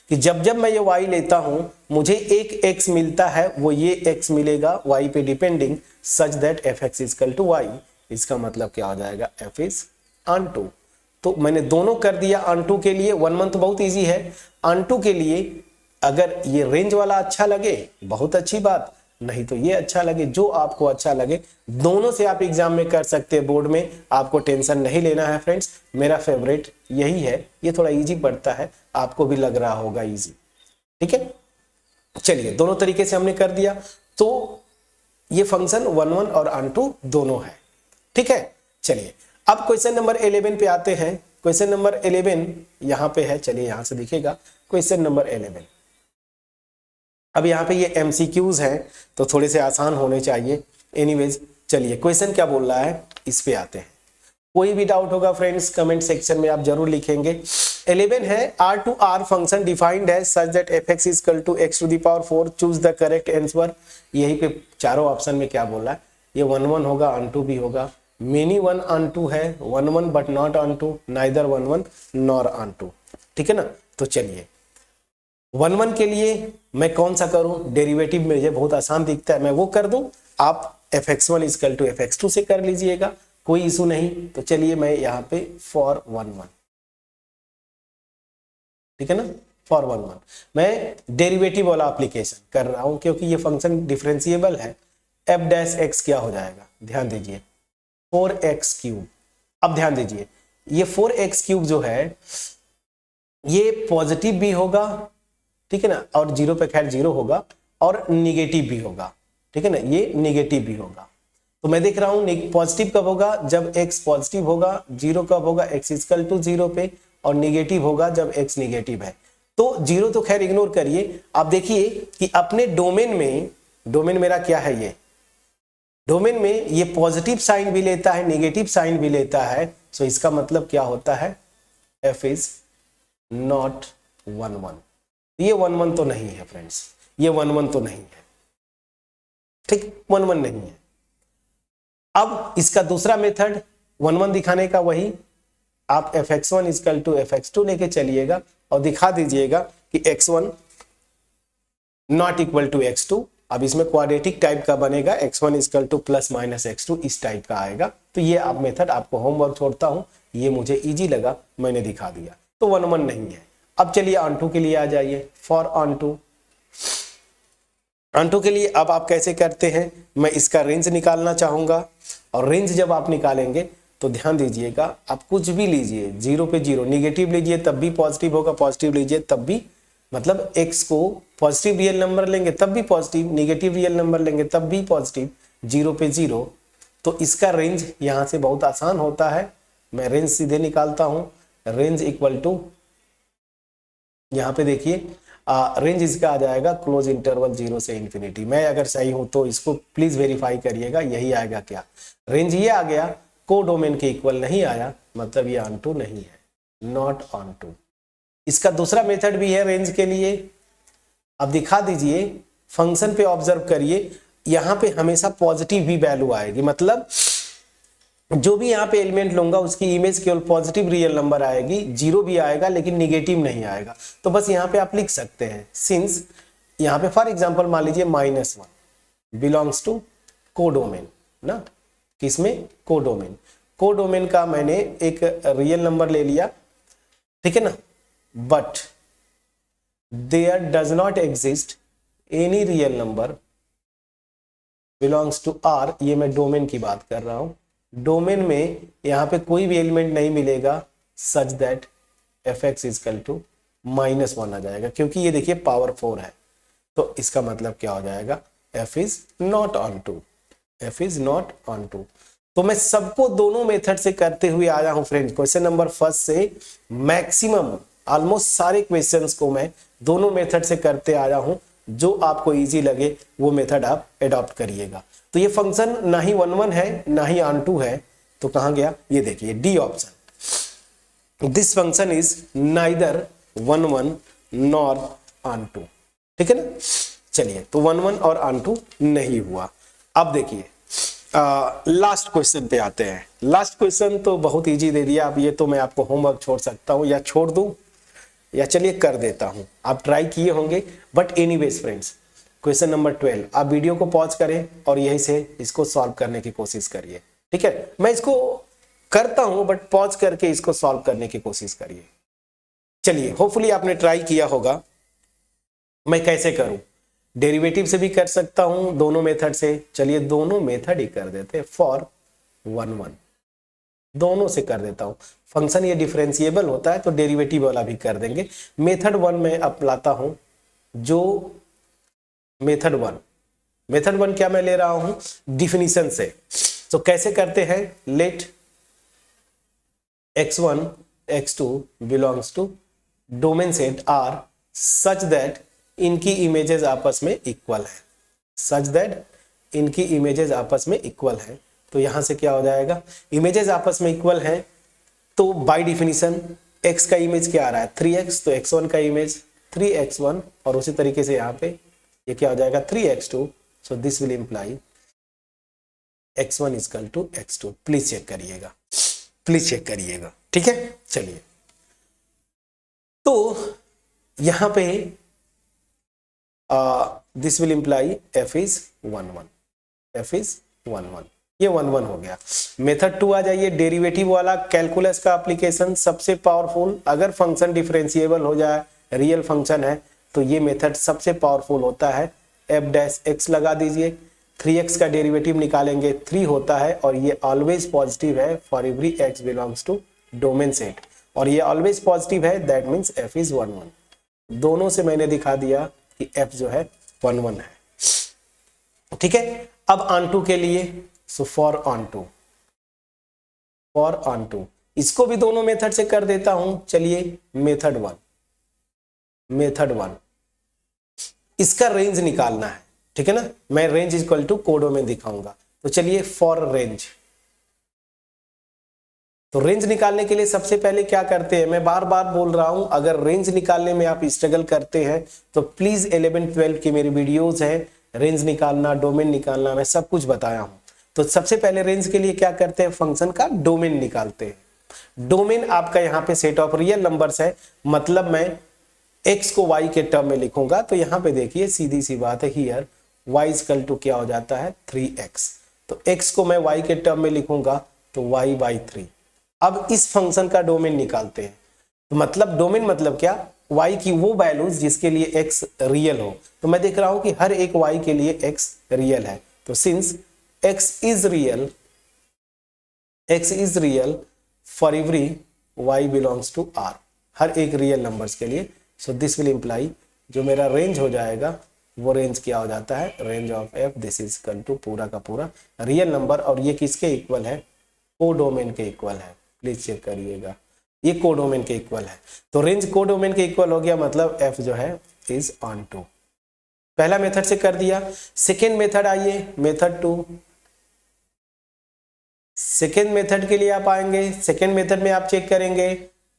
कि जब जब मैं ये y लेता हूं मुझे एक x मिलता है, वो ये x मिलेगा y पे depending, such that fx equal to y। इसका मतलब क्या हो जाएगा, f इज ऑन2। तो मैंने दोनों कर दिया। ऑन2 के लिए 1 तो बहुत इजी है, ऑन2 के लिए अगर ये रेंज वाला अच्छा लगे बहुत अच्छी बात, नहीं तो ये अच्छा लगे, जो आपको अच्छा लगे, दोनों से आप एग्जाम में कर सकते हैं बोर्ड में, आपको टेंशन नहीं लेना है फ्रेंड्स। मेरा फेवरेट यही है, ये थोड़ा इजी पड़ता है, आपको भी लग रहा होगा इजी। ठीक है, चलिए दोनों तरीके से हमने कर दिया। तो ये फंक्शन 1 और ऑन2 दोनों है। ठीक है, चलिए अब क्वेश्चन नंबर 11 पे आते हैं। क्वेश्चन नंबर 11 यहां पे है, चलिए यहां से दिखेगा क्वेश्चन नंबर 11। अब यहाँ पे ये MCQs हैं तो थोड़े से आसान होने चाहिए। एनीवेज चलिए क्वेश्चन क्या बोल रहा है इस पे आते हैं। कोई भी डाउट होगा फ्रेंड्स कमेंट सेक्शन में आप जरूर लिखेंगे। 11 है, R2R फंक्शन डिफाइंड है such that fx equal to x⁴ choose the correct answer. यही पे चारों ऑप्शन में क्या बोल रहा है, ये 1 होगा, ऑन2 भी होगा, मेनी 1 ऑन2 है, 1 बट नॉट ऑन2, नाइदर 1 नॉर ऑन2। ठीक है ना। तो चलिए 1 के लिए मैं कौन सा करूं, डेरिवेटिव मुझे बहुत आसान दिखता है, मैं वो कर दूं, आप fx1 इक्वल टू fx2 से कर लीजिएगा, कोई इशू नहीं। तो चलिए मैं यहाँ पे फॉर 1 ठीक है ना, फॉर 1 मैं डेरिवेटिव वाला एप्लीकेशन कर रहा हूं, क्योंकि ये फंक्शन डिफरेंशिएबल है। f' क्या हो जाएगा, ध्यान दीजिए 4x3। अब ध्यान दीजिए ये 4x3 जो है ये पॉजिटिव भी होगा, ठीक है ना, और 0 पे खैर 0 होगा, और निगेटिव भी होगा। ठीक है ना, ये निगेटिव भी होगा। तो मैं देख रहा हूं पॉजिटिव कब होगा, जब x पॉजिटिव होगा, 0 कब होगा, x इक्वल टू 0 पे, और निगेटिव होगा जब x निगेटिव है। तो जीरो तो खैर इग्नोर करिए। आप देखिए कि अपने डोमेन में, डोमेन मेरा क्या है, ये डोमेन में ये पॉजिटिव साइन भी लेता है, नेगेटिव साइन भी लेता है। सो इसका मतलब क्या होता है, f इज नॉट 1 1। ये 1 1 तो नहीं है फ्रेंड्स, ये 1 1 तो नहीं है, ठीक, 1 1 नहीं है। अब इसका दूसरा मेथड 1 1 दिखाने का, वही आप fx1 इक्वल टू fx2 लेके चलिएगा और दिखा दीजिएगा कि x1 not equal to x2। अब इसमें क्वाड्रेटिक टाइप का बनेगा, x1 equal two plus minus x2, इस टाइप का आएगा। तो ये आप मेथड आपको होमवर्क छोड़ता हूं, ये मुझे इजी लगा, मैंने दिखा दिया। तो 1 1 नहीं है। अब चलिए ऑन के लिए आ जाइए। फॉर ऑन टू के लिए अब आप कैसे करते हैं, मैं इसका रेंज निकालना चाहूंगा। और रेंज जब आप निकालेंगे तो ध्यान दीजिएगा, आप कुछ भी लीजिए, जीरो पे जीरो, निगेटिव लीजिए तब भी पॉजिटिव होगा, पॉजिटिव लीजिए तब भी, मतलब x को पॉजिटिव रियल नंबर लेंगे तब भी पॉजिटिव, निगेटिव रियल नंबर लेंगे तब भी पॉजिटिव, जीरो पे जीरो। तो इसका रेंज यहां से बहुत आसान होता है, मैं रेंज सीधे निकालता हूं। रेंज इक्वल टू, यहाँ पे देखिए रेंज इसका आ जाएगा क्लोज इंटरवल 0 से इंफिनिटी। मैं अगर सही हूं तो इसको प्लीज वेरीफाई करिएगा, यही आएगा क्या, रेंज ये आ गया, को डोमेन के इक्वल नहीं आया, मतलब ये ऑन टू नहीं है, नॉट ऑन टू। इसका दूसरा मेथड भी है रेंज के लिए। अब दिखा दीजिए, फंक्शन पे ऑब्जर्व करिए, यहां पे हमेशा पॉजिटिव भी वैल्यू आएगी, मतलब जो भी यहाँ पे एलिमेंट लूंगा उसकी इमेज केवल पॉजिटिव रियल नंबर आएगी, जीरो भी आएगा लेकिन निगेटिव नहीं आएगा। तो बस यहाँ पे आप लिख सकते हैं, सिंस यहाँ पे फॉर एग्जांपल मान लीजिए -1 बिलोंग्स टू कोडोमेन ना, किसमें, कोडोमेन। कोडोमेन का मैंने एक रियल नंबर ले लिया, ठीक है ना, but there does not exist any real number belongs to R। ये मैं डोमेन की बात कर रहा हूं, डोमेन में यहां पे कोई भी एलिमेंट नहीं मिलेगा such that fx equal to -1 आ जाएगा, क्योंकि ये देखिए पावर 4 है। तो इसका मतलब क्या हो जाएगा, f is not onto, f is not onto. तो मैं सबको दोनों मेथड से करते हुए आया हूं फ्रेंड्स, क्वेश्चन नंबर फर्स्ट से मैक्सिमम ऑलमोस्ट सारे क्वेश्चंस को मैं दोनों मेथड से करते आया हूं। जो आपको इजी लगे वो मेथड आप एडॉप्ट करिएगा। तो ये फंक्शन ना ही 1 1 है ना ही ऑन टू है, तो कहां गया, ये देखिए D option, this function is neither 1 1 nor onto, ठीक है ना। चलिए, तो 1 1 और ऑन टू नहीं हुआ। अब देखिए लास्ट क्वेश्चन पे आते हैं। लास्ट क्वेश्चन तो बहुत इजी दे दिया, अब ये तो मैं आपको होमवर्क छोड़ सकता हूं, या छोड़ दूं, या चलिए कर देता हूं, आप ट्राई किए होंगे। But anyways friends, question number 12, आप वीडियो को पॉज करें और यहीं से इसको सॉल्व करने की कोशिश करिए, ठीक है। मैं इसको करता हूं बट पॉज करके इसको सॉल्व करने की कोशिश करिए। चलिए, होपफुली आपने ट्राई किया होगा। मैं कैसे करूं, डेरिवेटिव से भी कर सकता हूं, दोनों मेथड से। चलिए दोनों मेथड ही कर देते हैं। फॉर 1 1 दोनों से कर देता हूं। फंक्शन ये डिफरेंशिएबल होता है तो डेरिवेटिव वाला भी कर देंगे। मेथड 1 में अपनाता हूं, जो मेथड 1 क्या मैं ले रहा हूं, डिफिनीशन से। तो कैसे करते हैं, let x1 x2 belongs to domain set R such that इनकी इमेजेस आपस में इक्वल है, सच दैट इनकी इमेजेस आपस में इक्वल है। तो यहां से क्या हो जाएगा, इमेजेस आपस में इक्वल है, तो बाय डिफिनीशन x का इमेज क्या आ रहा है, 3x, तो x1 का इमेज 3x1, और उसी तरीके से यहाँ पे ये क्या हो जाएगा, 3x2। So this will imply x1 equal to x2। Please check करिएगा, प्लीज चेक करिएगा, ठीक है। चलिए, तो यहां पे this will imply f is 1 1, f is 1 1, ये 1 1 हो गया। मेथड 2 आ जाइए, डेरिवेटिव वाला, कैलकुलस का एप्लीकेशन सबसे पावरफुल। अगर फंक्शन डिफरेंशिएबल हो जाए, रियल फंक्शन है, तो ये मेथड सबसे पावरफुल होता है। f' लगा दीजिए, 3x का डेरिवेटिव निकालेंगे, 3 होता है, और ये ऑलवेज पॉजिटिव है for every x belongs to domain set, और ये ऑलवेज पॉजिटिव है, दैट मींस f इज 1 1। दोनों से मैंने दिखा दिया कि f जो है 1 1 है, ठीक है। अब ऑन टू के लिए, सो फॉर ऑन टू, इसको भी दोनों मेथड से कर देता हूं। चलिए, मेथड 1 मेथड 1, इसका रेंज निकालना है, ठीक है ना। मैं रेंज इक्वल टू कोडोमेन दिखाऊंगा। तो चलिए फॉर रेंज, तो रेंज निकालने के लिए सबसे पहले क्या करते हैं, मैं बार बार बोल रहा हूं, अगर रेंज निकालने में आप स्ट्रगल करते हैं तो प्लीज 11-12 की मेरी वीडियोस है, रेंज निकालना, डोमेन निकालना, मैं सब कुछ बताया हूं। तो सबसे पहले रेंज के लिए क्या करते हैं, फंक्शन का डोमेन निकालते हैं। डोमेन आपका यहाँ पे सेट ऑफ रियल नंबर्स है, मतलब मैं x को y के टर्म में लिखूंगा। तो यहाँ पे देखिए सीधी सी बात है, हियर y इक्वल टू क्या हो जाता है 3x। तो x को मैं y के टर्म में लिखूंगा तो y/3। अब इस फंक्शन का डोमेन निकालते हैं। तो मतलब डोमेन मतलब क्या, y की वो वैल्यूज जिसके लिए x रियल हो। तो मैं देख रहा हूं कि हर एक y के लिए x रियल है। तो since x is real for every y belongs to r, हर एक रियल नंबर्स के लिए। सो दिस विल इंप्लाई जो मेरा रेंज हो जाएगा वो रेंज क्या हो जाता है, range of f this is equal to पूरा का पूरा रियल नंबर। और ये किसके इक्वल है, कोडोमेन के इक्वल है। प्लीज चेक करिएगा, ये कोडोमेन के इक्वल है। तो रेंज कोडोमेन के इक्वल हो गया, मतलब f जो है इज ऑन टू। पहला मेथड से कर दिया। सेकेंड मेथड आइए, मेथड 2। सेकेंड मेथड के लिए आप आएंगे, सेकेंड मेथड में आप चेक करेंगे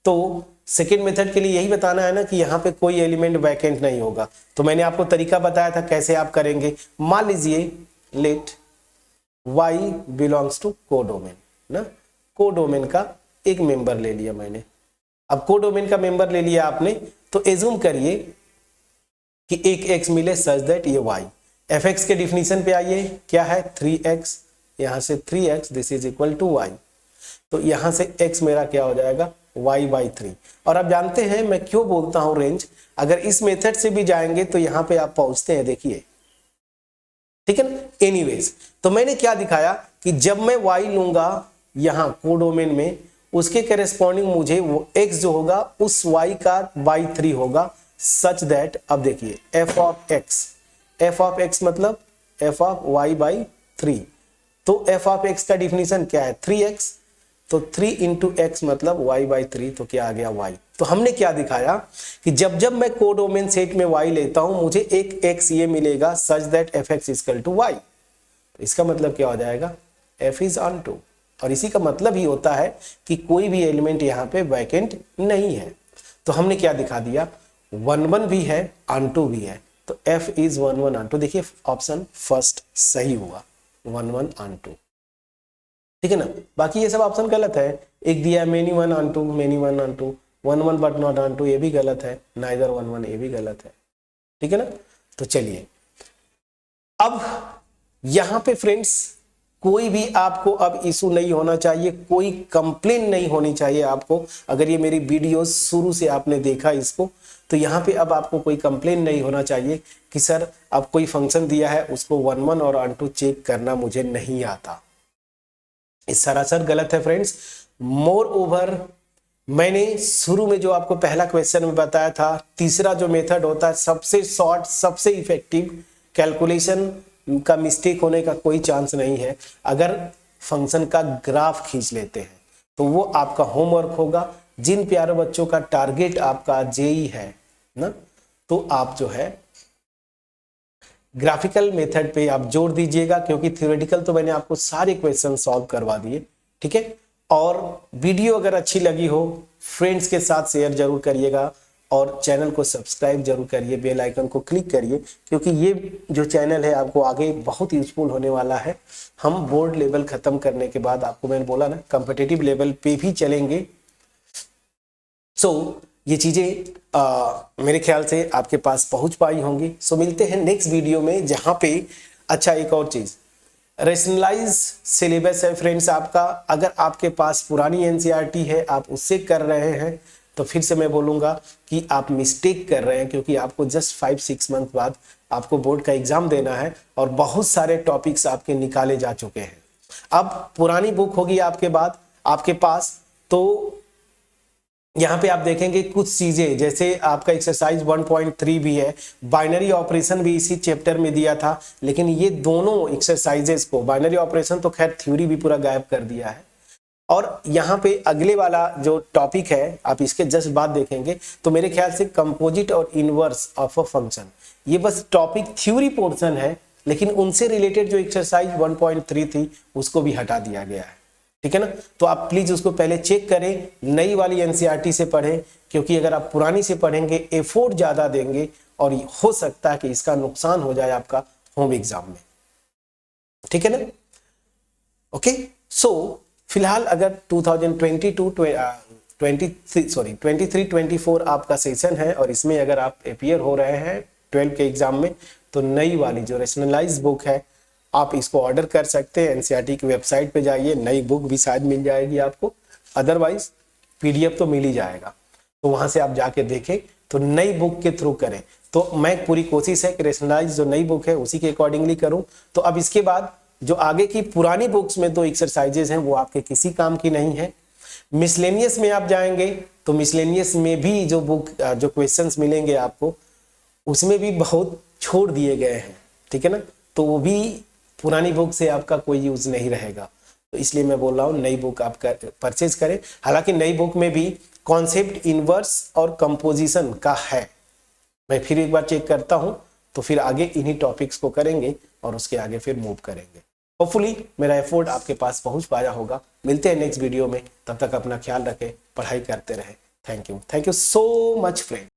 तो सेकेंड मेथड के लिए यही बताना है ना कि यहाँ पे कोई एलिमेंट वैकेंट नहीं होगा। तो मैंने आपको तरीका बताया था कैसे आप करेंगे। मान लीजिए let y belongs to codomain ना, कोडोमेन का एक मेंबर ले लिया मैंने। अब कोडोमेन का मेंबर ले लिया आपने, तो एज्यूम करिए कि एक x मिले सच दैट ये y। fx के डिफिनीशन पे आइए, क्या है 3x, यहां से 3x this is equal to y। तो यहां से x मेरा क्या हो जाएगा y/3। और आप जानते हैं मैं क्यों बोलता हूं रेंज, अगर इस मेथड से भी जाएंगे तो यहां पे आप पहुंचते हैं, देखिए ठीक है ना। एनीवेज, तो मैंने क्या दिखाया कि जब मैं y लूंगा यहां कोडोमेन में, उसके करेस्पॉन्डिंग मुझे वो x जो होगा उस y का by3 होगा, सच दैट, अब देखिए f ऑफ x मतलब f ऑफ y/3। तो f ऑफ x का डिफिनीशन क्या है 3x, तो 3 इंटू x मतलब y/3, तो क्या आ गया y। तो हमने क्या दिखाया कि जब जब मैं कोडोमेन सेट में y लेता हूं मुझे एक x ये मिलेगा such that fx equal to y। तो इसका मतलब क्या हो जाएगा, f इज ऑन टू। और इसी का मतलब ही होता है कि कोई भी एलिमेंट यहाँ पे वैकेंट नहीं है। तो हमने क्या दिखा दिया, 1-1 भी है, ऑन टू भी है। तो f इज 1-1 ऑन टू। देखिए ऑप्शन फर्स्ट सही हुआ, 1-1 ऑन टू, ठीक है ना। बाकी ये सब ऑप्शन गलत है। एक दिया many 1 onto, many 1 onto, 1-1 but not onto, ये भी गलत है, नाइदर 1-1, ये भी गलत है, ठीक है ना। तो चलिए अब यहां पे फ्रेंड्स कोई भी आपको अब इशू नहीं होना चाहिए, कोई कंप्लेन नहीं होनी चाहिए आपको। अगर ये मेरी वीडियो शुरू से आपने देखा इसको, तो यहाँ पे अब आपको कोई कंप्लेन नहीं होना चाहिए कि सर अब कोई फंक्शन दिया है उसको 1-1 और ऑन टू चेक करना मुझे नहीं आता। ये सरासर गलत है फ्रेंड्स। मोर ओवर मैंने शुरू में जो आपको पहला क्वेश्चन में बताया था, तीसरा जो मेथड होता है सबसे शॉर्ट, सबसे इफेक्टिव, कैलकुलेशन का मिस्टेक होने का कोई चांस नहीं है। अगर फंक्शन का ग्राफ खींच लेते हैं तो वो आपका होमवर्क होगा। जिन प्यारे बच्चों का टारगेट आपका जेई है ना, तो आप जो है ग्राफिकल मेथड पे आप जोड़ दीजिएगा, क्योंकि थ्योरेटिकल तो मैंने आपको सारे क्वेश्चन सॉल्व करवा दिए, ठीक है। और वीडियो अगर अच्छी लगी हो फ्रेंड्स के साथ शेयर जरूर करिएगा और चैनल को सब्सक्राइब जरूर करिए, बेल आइकन को क्लिक करिए, क्योंकि ये जो चैनल है आपको आगे बहुत यूजफुल होने वाला है। हम बोर्ड लेवल खत्म करने के बाद, आपको मैंने बोला ना, कॉम्पिटिटिव लेवल पे भी चलेंगे। सो ये चीजें मेरे ख्याल से आपके पास पहुंच पाई होंगी। सो मिलते हैं नेक्स्ट वीडियो में, जहां पे अच्छा एक और चीज, रेशनलाइज सिलेबस है फ्रेंड्स आपका। अगर आपके पास पुरानी एनसीईआरटी है, आप उससे कर रहे हैं, तो फिर से मैं बोलूंगा कि आप मिस्टेक कर रहे हैं, क्योंकि आपको जस्ट 5-6 मंथ बाद आपको बोर्ड का एग्जाम देना है और बहुत सारे टॉपिक्स आपके निकाले जा चुके हैं। अब पुरानी बुक होगी आपके पास, तो यहाँ पे आप देखेंगे कुछ चीजें, जैसे आपका एक्सरसाइज 1.3 भी है, बाइनरी ऑपरेशन भी इसी चैप्टर में दिया था, लेकिन ये दोनों एक्सरसाइजेस को, बाइनरी ऑपरेशन तो खैर थ्योरी भी पूरा गायब कर दिया है, और यहाँ पे अगले वाला जो टॉपिक है आप इसके जस्ट बाद देखेंगे तो मेरे ख्याल से कंपोजिट और इनवर्स ऑफ अ फंक्शन, ये बस टॉपिक थ्योरी पोर्शन है, लेकिन उनसे रिलेटेड जो एक्सरसाइज 1.3 थी उसको भी हटा दिया गया है, ठीक है ना। तो आप प्लीज उसको पहले चेक करें, नई वाली एनसीईआरटी से पढ़ें, क्योंकि अगर आप पुरानी से पढ़ेंगे एफोर्ट ज्यादा देंगे और हो सकता है कि इसका नुकसान हो जाए आपका होम एग्जाम में, ठीक है ना। ओके, सो फिलहाल अगर 23-24 आपका सेशन है और इसमें अगर आप अपीयर हो रहे हैं 12 के एग्जाम में, तो नई वाली जो रैशनलाइज बुक है आप इसको ऑर्डर कर सकते हैं। एनसीईआरटी की वेबसाइट पे जाइए, नई बुक भी शायद मिल जाएगी आपको, अदरवाइज पीडीएफ तो मिल ही जाएगा, तो वहां से आप जाके देखें। तो नई बुक के थ्रू करें, तो मैं पूरी कोशिश है कि रैशनलाइज जो नई बुक है उसी के अकॉर्डिंगली करूं। तो अब इसके बाद जो आगे की पुरानी बुक्स में दो एक्सरसाइजेज हैं वो आपके किसी काम की नहीं है। मिसलेनियस में आप जाएंगे तो मिसलेनियस में भी जो बुक जो क्वेश्चंस मिलेंगे आपको उसमें भी बहुत छोड़ दिए गए हैं, ठीक है ना। तो वो भी पुरानी बुक से आपका कोई यूज नहीं रहेगा, तो इसलिए मैं बोल रहा हूँ नई बुक आप परचेज करें। हालांकि नई बुक में भी कॉन्सेप्ट इनवर्स और कंपोजिशन का है, मैं फिर एक बार चेक करता हूँ, तो फिर आगे इन्हीं टॉपिक्स को करेंगे और उसके आगे फिर मूव करेंगे। होपफुली मेरा एफर्ट आपके पास पहुंच पाया होगा। मिलते हैं नेक्स्ट वीडियो में, तब तक अपना ख्याल रखें, पढ़ाई करते रहें। Thank you so much friend.